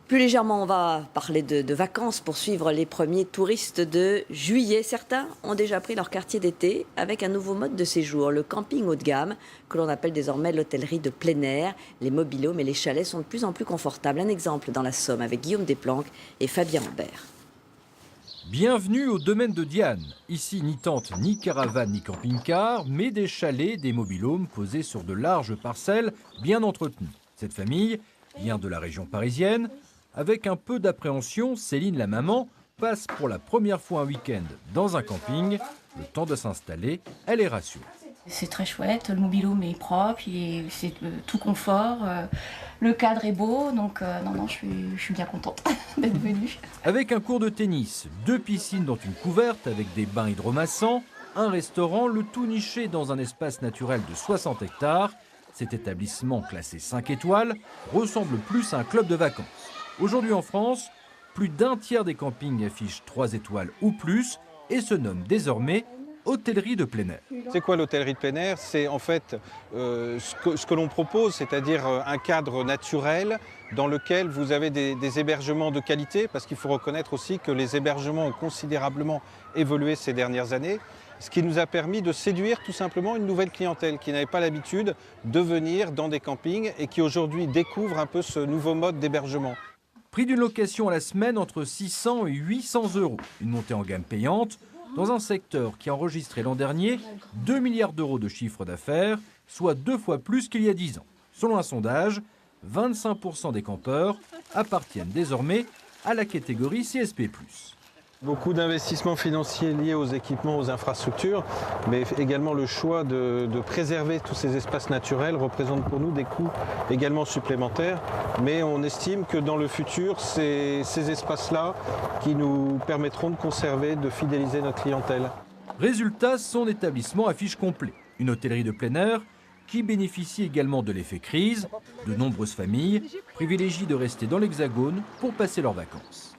Plus légèrement, on va parler de vacances pour suivre les premiers touristes de juillet. Certains ont déjà pris leur quartier d'été avec un nouveau mode de séjour, le camping haut de gamme, que l'on appelle désormais l'hôtellerie de plein air. Les mobil-homes et les chalets sont de plus en plus confortables. Un exemple dans la Somme avec Guillaume Desplanques et Fabien Lambert. Bienvenue au domaine de Diane. Ici, ni tente, ni caravane, ni camping-car, mais des chalets, des mobil-homes posés sur de larges parcelles bien entretenues. Cette famille vient de la région parisienne. Avec un peu d'appréhension, Céline, la maman, passe pour la première fois un week-end dans un camping. Le temps de s'installer, elle est rassurée. C'est très chouette, le mobil-home est propre, c'est tout confort, le cadre est beau, donc non, je suis bien contente d'être venue. Avec un cours de tennis, 2 piscines dont une couverte avec des bains hydromassants, un restaurant, le tout niché dans un espace naturel de 60 hectares. Cet établissement classé 5 étoiles ressemble plus à un club de vacances. Aujourd'hui en France, plus d'un tiers des campings affichent 3 étoiles ou plus et se nomment désormais hôtellerie de plein air. C'est quoi l'hôtellerie de plein air? C'est en fait ce que l'on propose, c'est-à-dire un cadre naturel dans lequel vous avez des hébergements de qualité, parce qu'il faut reconnaître aussi que les hébergements ont considérablement évolué ces dernières années, ce qui nous a permis de séduire tout simplement une nouvelle clientèle qui n'avait pas l'habitude de venir dans des campings et qui aujourd'hui découvre un peu ce nouveau mode d'hébergement. Prix d'une location à la semaine entre 600 et 800 euros. Une montée en gamme payante dans un secteur qui a enregistré l'an dernier 2 milliards d'euros de chiffre d'affaires, soit 2 fois plus qu'il y a 10 ans. Selon un sondage, 25% des campeurs appartiennent désormais à la catégorie CSP+. Beaucoup d'investissements financiers liés aux équipements, aux infrastructures, mais également le choix de préserver tous ces espaces naturels représente pour nous des coûts également supplémentaires. Mais on estime que dans le futur, c'est ces espaces-là qui nous permettront de conserver, de fidéliser notre clientèle. Résultat, son établissement affiche complet. Une hôtellerie de plein air qui bénéficie également de l'effet crise. De nombreuses familles privilégient de rester dans l'Hexagone pour passer leurs vacances.